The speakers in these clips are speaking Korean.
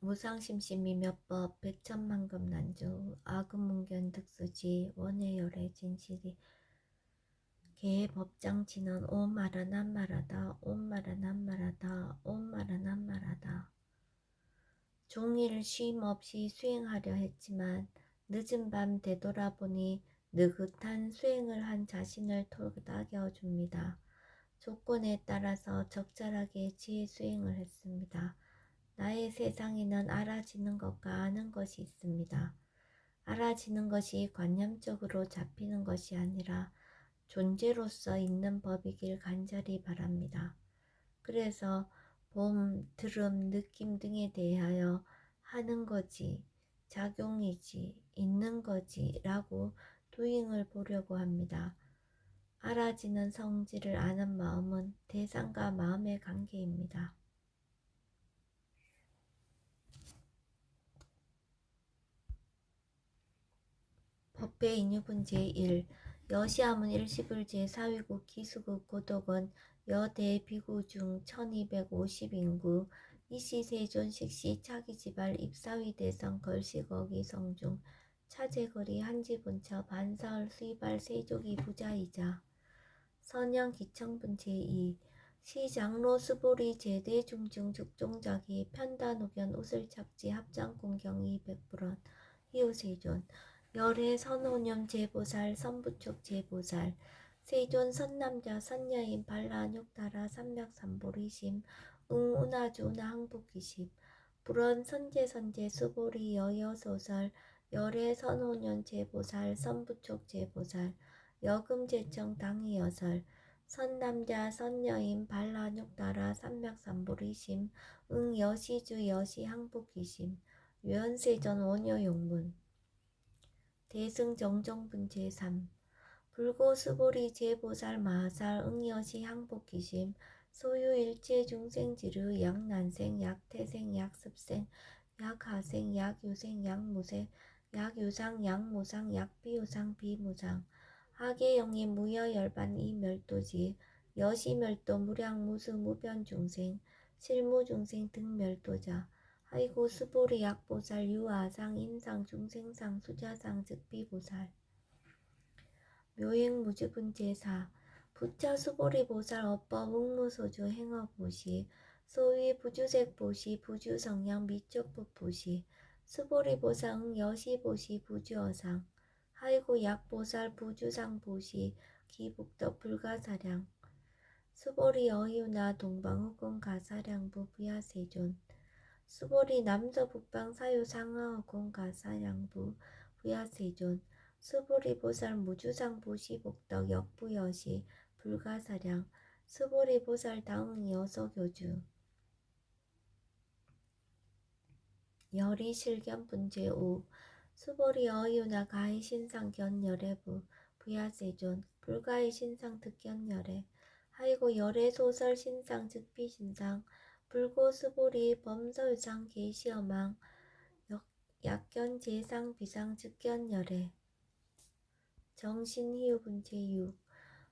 무상심심이 몇법 백천만금 난주 아금문견 득수지 원해열의 진실이 개의 법장치는 온말아 난말하다 온말아 난말하다 온말아 난말하다. 종일 쉼 없이 수행하려 했지만 늦은 밤 되돌아보니 느긋한 수행을 한 자신을 토닥여 줍니다. 조건에 따라서 적절하게 지혜 수행을 했습니다. 나의 세상에는 알아지는 것과 아는 것이 있습니다. 알아지는 것이 관념적으로 잡히는 것이 아니라 존재로서 있는 법이길 간절히 바랍니다. 그래서 봄, 들음, 느낌 등에 대하여 하는 거지, 작용이지, 있는 거지 라고 도잉을 보려고 합니다. 알아지는 성질을 아는 마음은 대상과 마음의 관계입니다. 법배 인유분 제1 여시함은 일시불제 사위국 기수국 고독은 여대 비구 중 1250인구 이시세존 식시 차기지발 입사위 대성 걸시거기 성중 차제거리 한지분처 반사을 수이발 세족이 부자이자 선영 기청분 제2 시장로 수보리 제대 중증 죽종자기 편단오견 우슬착지 합장공경이 백불원 희우세존 열애 선호념 제보살 선부축 제보살 세존 선남자 선녀인 발라육다라 삼맥삼보리심 응운하주나 항복기십 불원 선제선제 수보리 여여소설 열애 선호년 제보살 선부축 제보살 여금제청 당이여설 선남자 선녀인 발라육다라 삼맥삼보리심 응여시주 여시항복기심 유연세전 원효용문 대승정정분 제3 불고수보리 제보살 마하살 응여시 항복기심 소유일체 중생지르 약난생 약태생 약습생 약하생 약유생 약무생 약유상 약무상 약비유상 비무상 하계영이 무여열반 이멸도지 여시멸도 무량무수 무변중생 실무중생 등멸도자 하이고 수보리 약보살 유아상 인상 중생상 수자상 즉비보살 묘행무주분 제4 부처 수보리 보살 업법 응무소주 행업보시 소위 부주색보시 부주성량 미적법보시 수보리 보살 응여시보시 부주어상 하이고 약보살 부주상보시 기북덕 불가사량 수보리 어유나 동방후공 가사량부 부야세존 수보리 남서 북방 사유 상하허공 가사량부 부야세존 수보리 보살 무주상 보시 복덕 역부여시 불가사량 수보리 보살 다응 여서교주 열이 실견 분제 5 수보리 어유나 가히 신상 견열애부 부야세존 불가히 신상 득견열애 하이고 열애 소설 신상 즉비 신상 불고 수보리 범서유상 계시어망 약견 제상 비상 즉견열애 정신희우 분제 6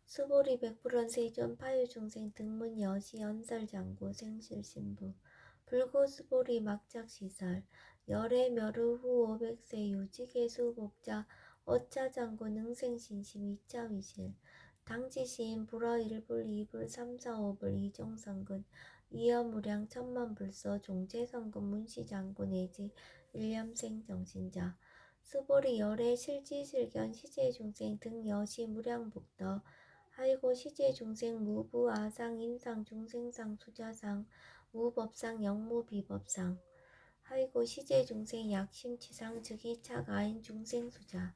수보리 백불원 세존 파유중생 등문 여시 연설장구 생실신부 불고 수보리 막작시설 열애 멸후 후 500세 유지계수 복자 어차장구 능생신심 이차위실 당지시인 불어 1불 2불 3, 4, 5불 이종성근 이여무량 천만불서 종제성근 문시장구 내지 일념생 정신자 수보리 열애 실지실견 시제중생 등 여시 무량복덕 하이고 시제중생 무부 아상 인상 중생상 수자상 무법상 영무비법상 하이고 시제중생 약심치상 즉이착아인 중생수자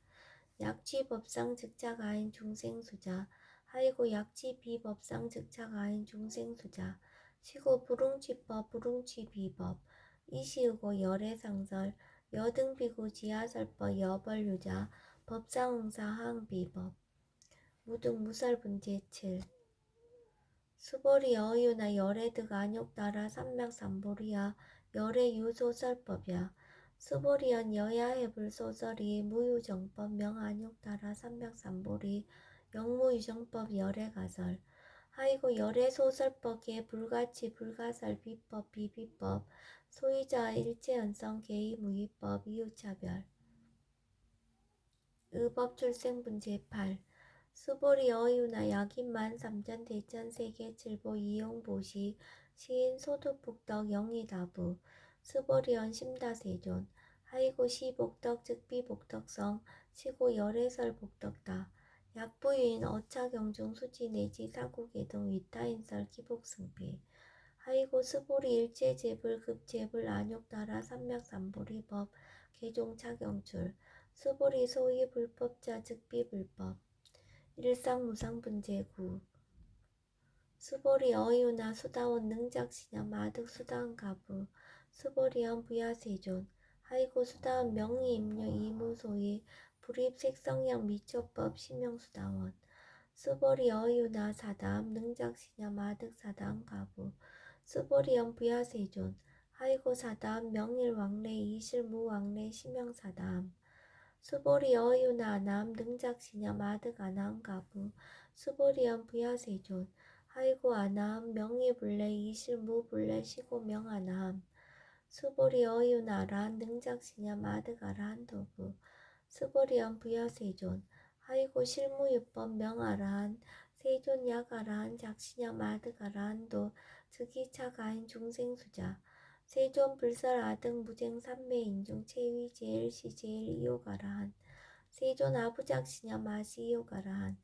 약취법상 즉착아인 중생수자 하이고 약취비법상 즉착아인 중생수자 시고 불웅취법 불웅취비법 이시우고 열애상설 여등비구 지하설법 여벌유자 법상응사 항비법 무등무설분 제7 수보리 어유나 열애득 안욕따라 삼맥삼보리야 열애유소설법야 수보리연 여야해불 소설이 무유정법 명안욕따라 삼맥삼보리 영무유정법 열애가설 하이고 열애소설법계 불가치 불가설 비법 비비법 소유자 일체연성 개의무위법 이웃차별 의법출생분제 8. 수보리 어유나 약인만 삼전 대천 세계 칠보 이용보시 시인 소득복덕 영의다부 수보리언 심다세존 하이고 시복덕 즉비복덕성 시고 열애설 복덕다 약부인 어차경중 수지 내지 사국의 등 위타인설 기복승비 하이고 스보리 일제 제불 급제불 안욕따라 삼맥삼보리법 개종 차경출 수보리 소위 불법자 즉비불법 일상무상분제구 수보리 어유나 수다원 능작시냐 마득 수다원 가부 수보리언 부야세존 하이고 수다원 명의임료 이무소위 불입색성량 미초법 심형수다원 수보리 어유나 사담 능작시냐 마득 사담 가부 수보리언 부야세존 하이고 사담 명일왕래 이실무왕래 심형사담 수보리 어유나 남 능작시냐 마득 아나함 가부 수보리언 부야세존 하이고 아나함 명의불래 이실무불래 시고 명아나함 수보리 어유나 란 능작시냐 마득 아라한 도부 수보리언 부야세존 하이고 실무유법 명아라한 세존 약아라한 작시냐 마득 아라한도 즉이차 가인 중생수자 세존 불설 아등 무쟁 삼매인중 체위 제일 시제일 이요가라한 세존 아부작시냐 마시 이요가라한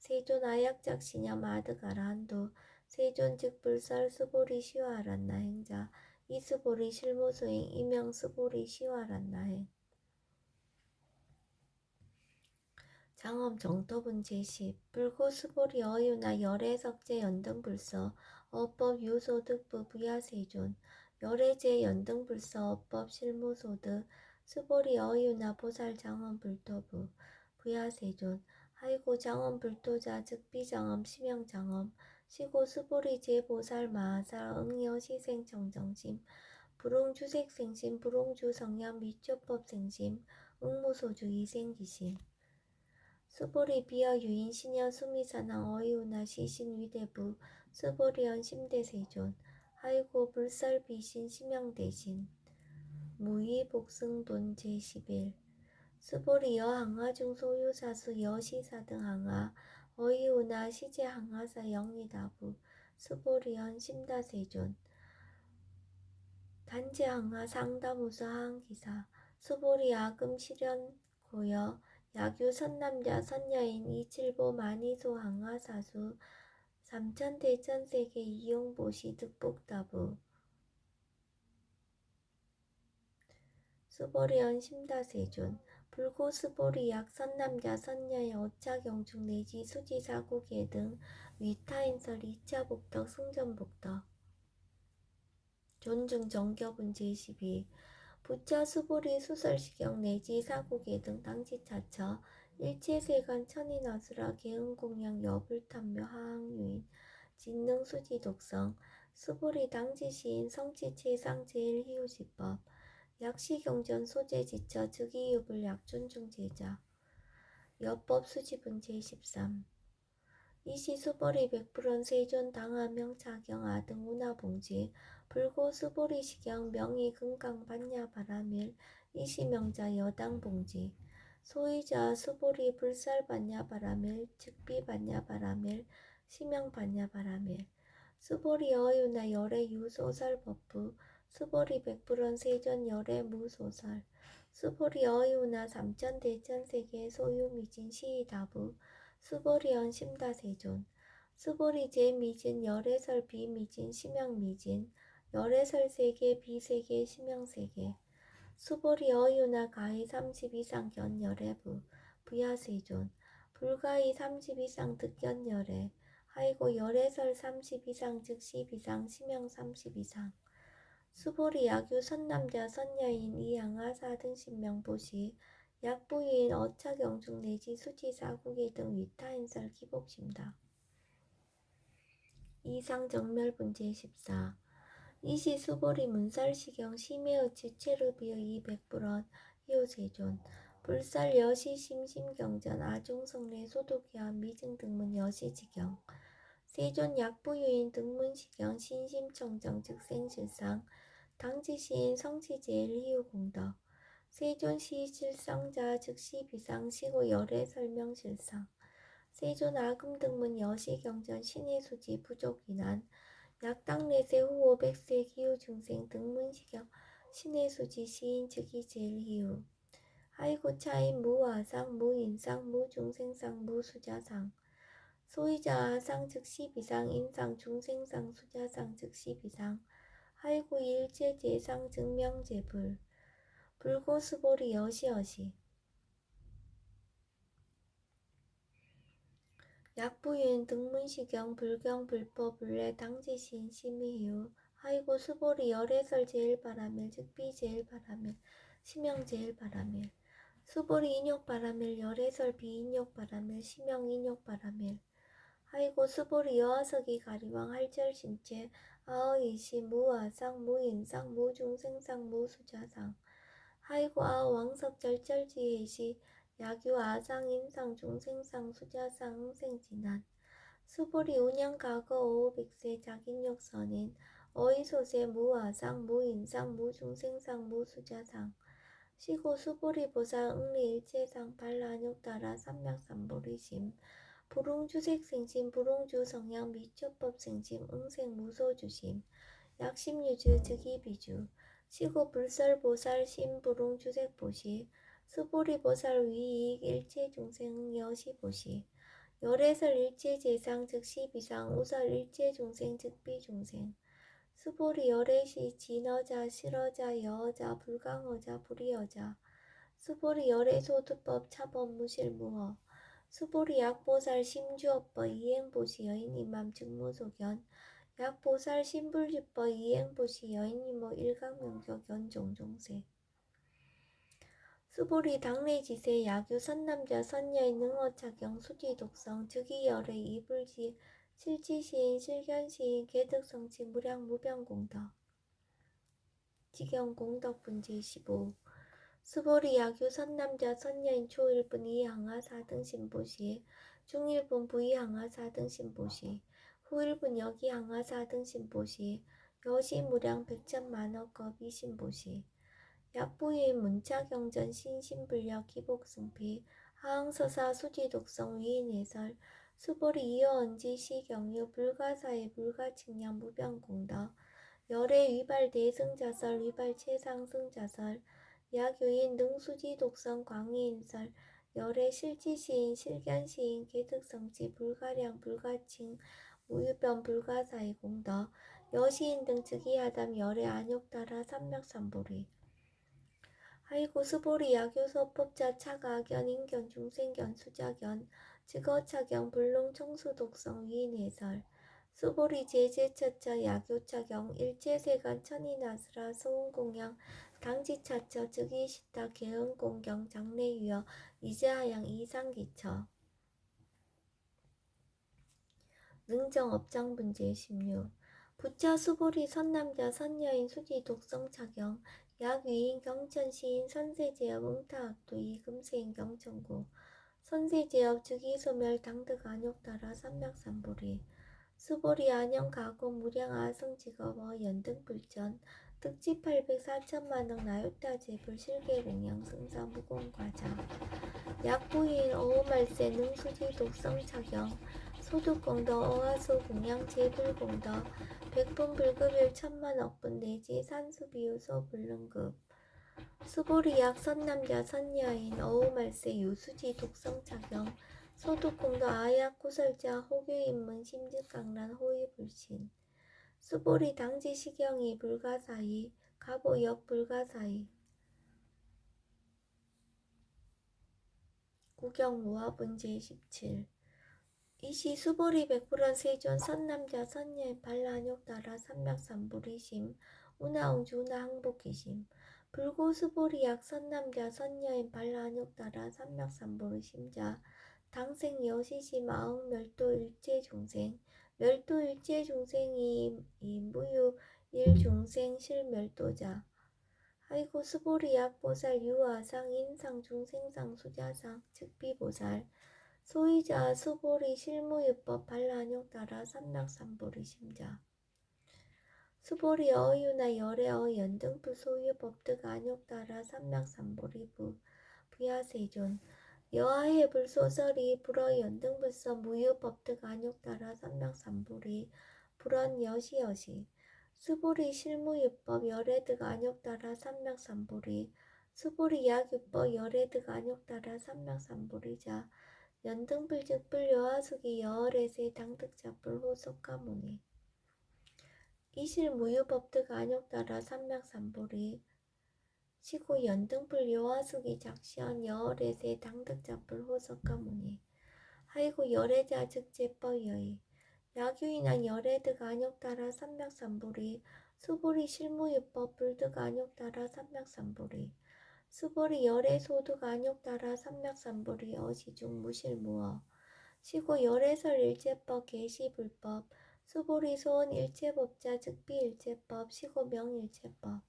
세존 아약작시냐 마득아라한도 세존 즉 불설 수보리 시와란나 행자 이수보리 실무수행 이명 수보리 시와란나행 장엄 정토분 제10 불고 수보리 어유나 열애석제 연등불서 어법 유소득부 부야세존 열애제 연등불서 어법 실무소득 수보리 어유나 보살 장엄 불토부 부야세존 하이고 장엄 불토자 즉비장엄 심형장엄 시고 수보리 제보살 마하살 응여 시생청정심 불응주색생심 불응주 성향 미초법생심 응무소주 이생기심 수보리 비어 유인 신여 수미사낭 어이우나 시신 위대부 수보리언 심대세존 하이고 불설 비신 심형대신 무의 복승본 제11 수보리 여항하중 소유사수 여시사 등 항하 어이우나 시제 항하사 영의다부 수보리언 심다세존 단지 항하 상다무수 하항기사 수보리 아금 실현 고여 야규 선남자 선여인 이칠보 만이소 항하사수 삼천 대천세계 이용보시 득복다부 수보리언 심다세존 불고 수보리 약 선남자 선여의 어차경중 내지 수지사국예 등 위타인설 2차 복덕 승전복덕 존중 정격은 제12 부처 수보리 수설시경 내지 사국예 등 당지차처 일체세간 천인아수라 개응공양 여불탐묘 하항유인 진능수지 독성 수보리 당지시인 성치체상 제일희우지법 약시경전 소재지처 즉이유불 약존중제자 여법수집은 제13 이시 수보리 백불원 세존 당하명 차경 아등 운하봉지 불고 수보리 시경 명의 금강 반야 바라밀 이시명자 여당 봉지 소유자 수보리 불살 반야 바라밀 즉비 반야 바라밀 시명 반야 바라밀 수보리 어유나 열애 유소설 법부 수보리 백불원 세존 열애 무소설 수보리 어유나 삼천 대천세계 소유 미진 시이다부 수보리언 심다세존 수보리 제미진 열애설 비미진 심형미진 열애설세계 비세계 심형세계 수보리 어유나 가히 30 이상 견열애부 부야세존 불가히 30 이상 득견열애 하이고 열애설 30 이상 즉 10 이상 심형 30 이상 수보리 야규 선남자 선여인 이양하사 등 신명보시 약부인 어차경중 내지 수지사국의 등 위타인설 기복심다. 이상정멸분 제14 이시 수보리 문설시경 심해의치 체르비어 이백불원 희우세존 불살 여시 심심경전 아종성례 소독기한 미증등문 여시지경 세존 약부유인 등문시경 신심청정 즉생실상 당지시인 성시제일 희유공덕 세존시실성자 즉시비상 시고 열애 설명실상 세존 아금등문 여시경전 신의수지 부족이난 약당내세 후오 백세 기후중생 등문시경 신의수지 시인 즉이 제일 희유 하이고차인 무화상 무인상 무중생상 무수자상 소이자상 즉시비상 인상 중생상 수자상 즉시비상 하이고 일제제상 증명제불 불고스보리 여시여시 약부인 등문시경 불경 불법 불례 당지신 심의유 하이고 수보리 열애설 제일바라밀 즉비 제일바라밀 심형 제일바라밀 수보리 인욕바라밀 열애설 비인욕바라밀 심형 인욕바라밀 하이고 수보리 여하석이 가리왕 할절신체 아어이시 무아상 무인상 무중생상 무수자상 하이고 아왕석절절지혜시 야규 아상인상 중생상 수자상 응생진한 수보리 운양가거 오백세 자긴욕선인 어이소세 무아상 무인상 무중생상 무수자상 시고 수보리 보살 응리일체상 발라욕따라 삼맥삼보리심 불웅주색생심 불웅주성향 미초법생심 응생무소주심 약심유주 즉이비주 시고 불설보살 심불웅주색보시 수보리보살 위익 일체중생 여시보시 열애설 일체재상 즉시비상 우설 일체중생 즉비중생 수보리 열애시 진어자 실어자 여어자 불강어자 불이어자 수보리 열애소두법 차법 무실무허 수보리 약보살 심주업법 이행보시 여인이맘 즉무소견 약보살 신불주법 이행보시 여인이모 일강명격 연종종세 수보리 당내지세 야규 선남자 선여인 능어착용 수지독성 즉이열의 이불지 실지시인 실견시인 개득성치 무량무변공덕 지경공덕분제 15 수보리 야규 선남자 선여인 초일분 이항하 사등신보시 중일분 부이항하 사등신보시 후일분 여기항하 사등신보시 여시무량 백천만억겁 이신보시 약부인 문자경전 신신불력 기복승피 하항서사 수지독성 위인해설 수보리 이어언지 시경유 불가사의 불가칭량 무변공덕 열애 위발 대승자설 위발 최상승자설 야교인 능수지독성 광의인설 열애 실지시인 실견시인 개득성치 불가량 불가칭 무유변 불가사의 공덕 여시인 등 즉이하담 열애 안욕따라 삼맥삼보리 하이고 수보리 야교서법자 차가견 인견 중생견 수자견 즉어차경 불능 청수독성 위인해설 수보리 제제처처 야교차경 일체세간 천인아스라 소운공양 당지차처 즉이시타 개은공경 장래유여 이제하양 이상기처 능정업장분제 16 부처 수보리 선남자 선여인 수지 독성차경 약위인 경천시인 선세제업 응타학도 이금세인 경천구 선세제업 즉이소멸 당득 안욕따라 삼맥삼보리 수보리 안영가고 무량 아성직업어 연등불전 득지 800 4천만억 나요따제불 실계공양 승사 무공과자 약부인 어우말세 능수지 독성차경 소득공덕 어하수 공양 재불공덕 백분불급일 천만억분 내지 산수비유소 불능급 수보리약 선남자 선여인 어우말세 유수지 독성차경 소득공덕 아약 구설자 호교인문 심직강란 호위불신 수보리 당지시경이 불가사의 가보역 불가사의 구경모화분제 17 이시 수보리 백불원 세존 선남자 선여인 발라욕따라 삼맥삼보리심 운하웅주 운하항복기심 불고수보리약 선남자 선여인 발라욕따라 삼맥삼보리심자 당생 여시심 아웅멸도 일체중생 멸도 일체중생이 무유 일중생 실멸도자 하이고 수보리약 보살 유아상 인상 중생상 수자상 즉비보살 소이자 수보리 실무유법 발라욕따라 삼맥삼보리 심자 수보리 어유나 열애어 연등불 소유 법득 안욕 따라 삼맥삼보리 부야세존 여하해 불소설이 불어 연등불서 무유 법득 안욕 따라 삼맥삼보리 불언 여시여시 수보리 실무유법 열애득 안욕 따라 삼맥삼보리 수보리 약유법 열애득 안욕 따라 삼맥삼보리자 연등불즉불 여하숙이 여월에세 당득자불 호속가무니 이실 무유법득 안욕 따라 삼맥삼보리 시고 연등불 여하숙이 작시언 여월에세 당득자불 호석가무니 하이고 열애자 즉제법여의 야규인한 열애득 안욕 따라 삼맥삼보리 수보리 실무유법 불득 안욕 따라 삼맥삼보리 수보리 열애소득 안욕 따라 삼맥삼보리 어시중 무실무어 시고 열애설 일제법 계시불법 수보리 소원 일체법자 즉비일체법 시고 명일체법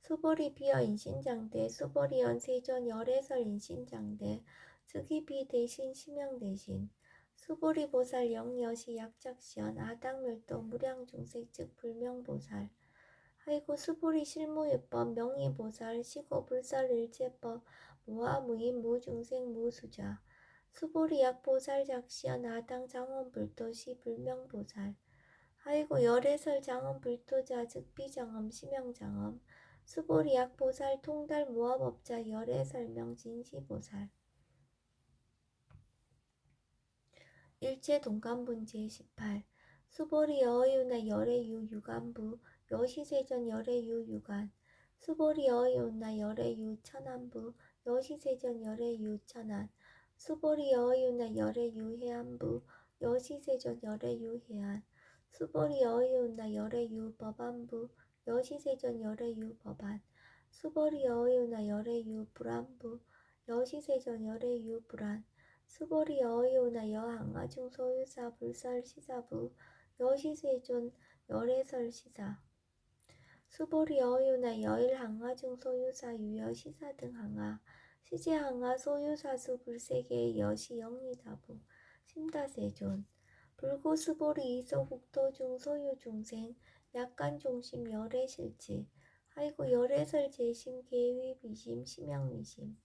수보리 비어 인신장대 수보리 연세전 열애설 인신장대 즉이비 대신 심형 대신 수보리 보살 영여시 약작시연 아당멸도 무량중색 즉 불명보살 하이고 수보리 실무유법 명의보살 시고 불설일체법 무아무인 무중생 무수자 수보리 약보살 작시연 아당 장원불도시 불명보살 하이고 열애설 장엄불도자 즉비장엄 심형장엄 수보리 약보살 통달 무아법자 열애설명 진시보살 일체 동간분 제18 수보리 여의우나 열애유 유간부 여시세전 열애유 유간 수보리 여의우나 열애유 천안부 여시세전 열애유 천안 수보리 여의우나 열애유 해안부 여시세전 열애유 해안 수보리 여의우나 열애유 법안부 여시세전 열애유 법안 수보리 여의우나 열애유 불안부 여시세전 열애유 불안 수보리 여의우나 여항아중 소유사 불설 시사부 여시세존 열애설 시사 수보리 여의우나 여일항아중 소유사 유여 시사 등 항아 시제항아 소유사수 불세계 여시 영리다부 심다세존 불구 수보리 이소 국토중 소유 중생 약간 중심 열애 실치 하이고 열애설 재심 계위 비심 심양미심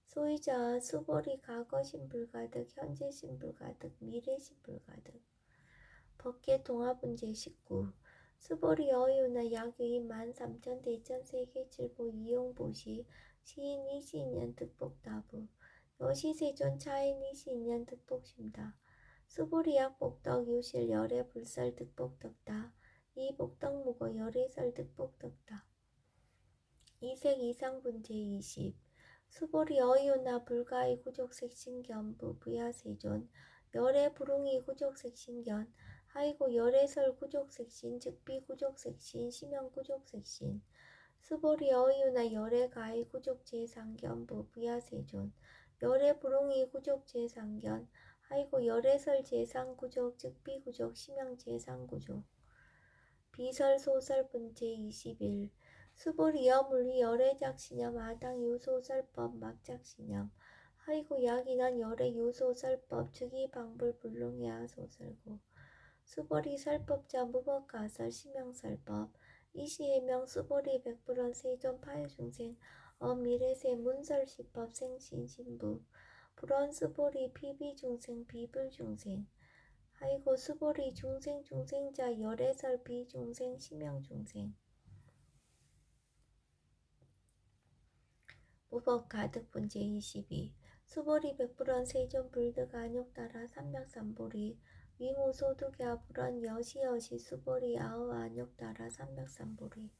소유자 수보리 과거심 불가득 현재심 불가득 미래심 불가득 법계 동화분 제19 수보리 어유나 약유인 13,000 대천세계칠보 이용보시 시인 이시인연 득복다부 여시세존 차인 이시인연 득복심다 수보리 약복덕 유실 열애 불설 득복덕다 이복덕 무거 열애설 득복덕다 이색 이상분 제20 수보리 어이오나 불가의 구족색신견부 부야세존 열애 불웅이 구족색신견 하이고 열애설 구족색신 즉비 구족색신 심형 구족색신 수보리 어이오나 열애 가의 구족제상견부 부야세존 열애 불웅이 구족제상견 하이고 열애설 제상구족 즉비 구족 심형 제상구족 비설 소설 분제 21 수보리 여물리 열애작신념 아당 유소설법 막작신념 하이고 약인한 열애 유소설법 즉이 방불 불능야 소설고 수보리 설법자 무법가설 심형설법 이시해명 수보리 백불원 세존 파유중생 미래세 문설시법 생신신부 불원 수보리 비비중생 비불중생 하이고 수보리 중생자 열애설 비중생 심형중생 무법 가득분 제22 수보리 백불원 세존 불득 안욕 따라 삼맥삼보리 위무소득야 불원 여시여시 수보리 아우 안욕 따라 삼맥삼보리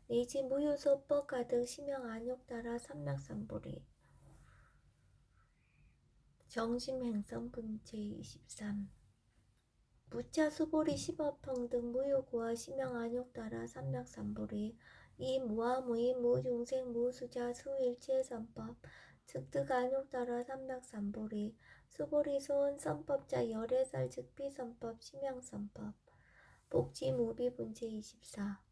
내지 무유소법 가득 심형 안욕 따라 삼맥삼보리 정심행성분 제23 무차 수보리 십업평등 무효고와 심형 안욕 따라 삼맥삼보리 이 무아무인 무중생 무수자 수일체선법 즉득 안욕 따라 삼맥삼보리 수보리 소은 선법자 열애설 즉비선법 심형선법 복지무비분제 24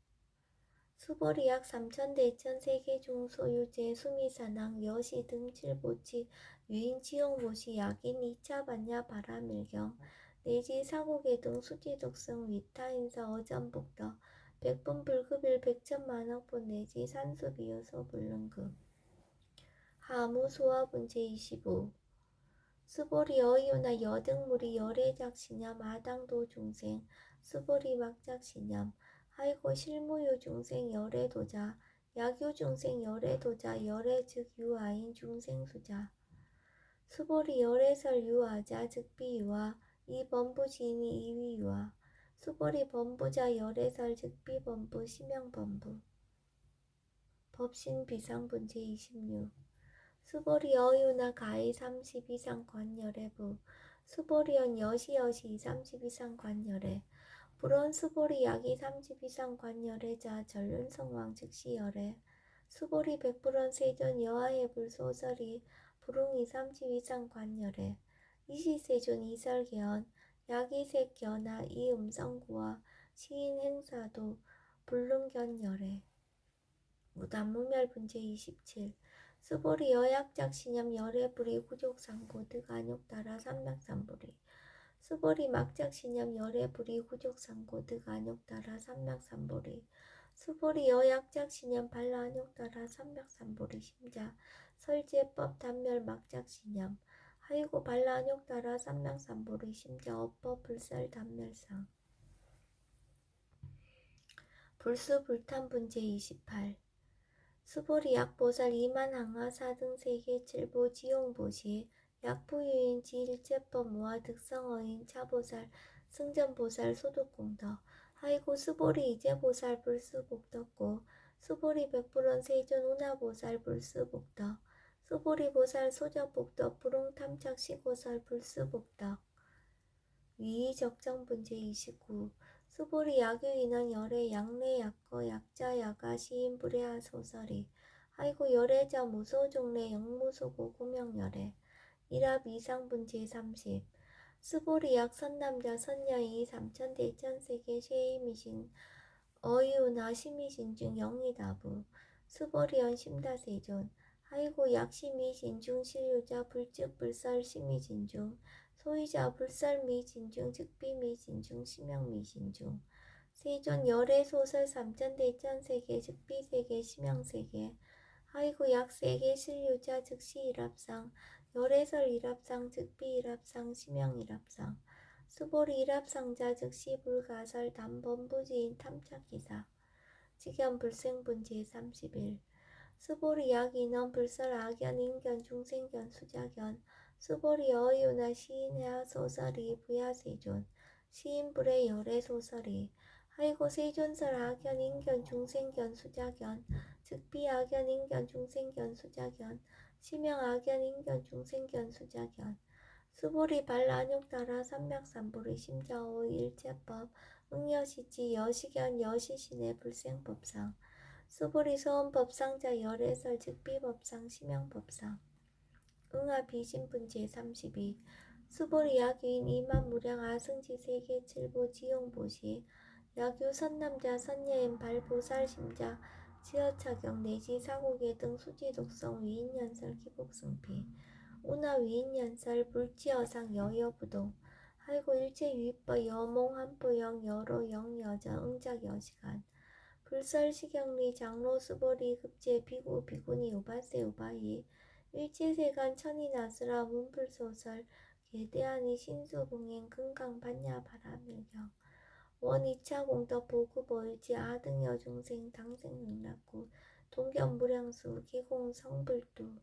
수보리 약 3천 대천 세계중 소유제 수미사낭 여시 등 칠보치 유인치용보시 약인 2차 반야 바라밀경 내지 사고계 등 수지독성 위타인사 어전복덕 백분 불급일 백천만억분 내지 산수비요소 불능급. 하무 소화분 제25. 수보리 어이유나 여등물이 열애작시념 아당도 중생 수보리 막작시념 하이고 실무유 중생 열애도자 약유 중생 열애도자 열애 즉 유아인 중생수자 수보리 열애설 유아자 즉 비유아 이 범부지인이 이위유아 수보리 범부자 열애설 즉 비범부 심형범부. 법신 비상분 제26. 수보리 어유나 가히 30 이상 관열애부 수보리언 여시여시 30 이상 관열애 불원 수보리 약이 30 이상 관열애자 전륜성왕 즉시열애 수보리 백불원 세존 여하의 불소설이 불웅이 30 이상 관열애 이시세존 이설개언 약이색 견하 이음성구와 시인 행사도 불능견열애. 무단무멸분 제27. 수보리 여약작시념 열애불이 후족상고 득안욕따라 삼맥삼보리 수보리 막작시념 열애불이 후족상고 득안욕따라 삼맥삼보리 수보리 여약작시념 발라안욕따라 삼맥삼보리 심자 설제법 단멸 막작시념 하이고 발라안욕따라 삼맥삼보리 심자 업법 불설 단멸상. 불수불탄분 제28. 수보리 약보살 이만항하 사등세계 칠보 지용보시 약부유인 지일제법 모아 득성어인 차보살 승전보살 소득공덕 하이고 수보리 이제보살 불수복덕고 수보리 백불원 세존 운하보살 불수복덕 수보리보살 소적복덕 불홍탐착 시고설 불수복덕. 위의적정분 제29. 수보리 약유인원 열애 약내 약거 약자 야가 시인 불애하 소설이 하이고 열애자 무소종래 영무소고 구명열애. 일합 이상분 제30. 수보리 약 선남자 선녀이 삼천대천세계 쉐이미신 어이우나 시미신 중 영이다부 수보리언 심다세존 하이고 약시미신 중 실유자 불즉 불설 시미신 중 소이자 불설미진중 즉비미진중 심형미진중 세존 열애소설 삼천대천세계 즉비세계 심형세계 하이고 약세계 실유자 즉시일합상 열애설 일합상 즉비일합상 심형일합상 수보리 일합상자 즉시불가설 단범부지인 탐착기사. 직연불생분 제31. 수보리 약인원 불설 악연 인견 중생견 수자견 수보리 어이유나 시인해하 소설이 부야세존 시인불의 열애 소설이 하이고 세존설 악연 인견 중생견 수자견 즉비 악연 인견 중생견 수자견 심형 악연 인견 중생견 수자견 수보리 발란욕따라 삼맥삼보리 심자오 일체법 응여시지 여시견 여시신의 불생법상 수보리 소원법상자 열애설 즉비법상 심형법상. 응하 비신분 제32. 수보리 약유인 이만무량 아승지 세계 칠보 지용보시 약유 선남자 선녀인 발보살 심자 지어차경 내지 사고계 등 수지독성 위인연설 기복승피 운하 위인연설 불지어상 여여부동 하이고 일체유입법 여몽 한포영 여로 영여자 응작 여시간 불설시경리 장로 수보리 급제 비구 비구니 우바세 우바이 일체세간 천이나스라 문불소설 계대하니 신수봉행 금강반야 바라밀경 원이차 공덕 보구보일지 아등여중생 당생능락구 동견무량수 기공 성불두.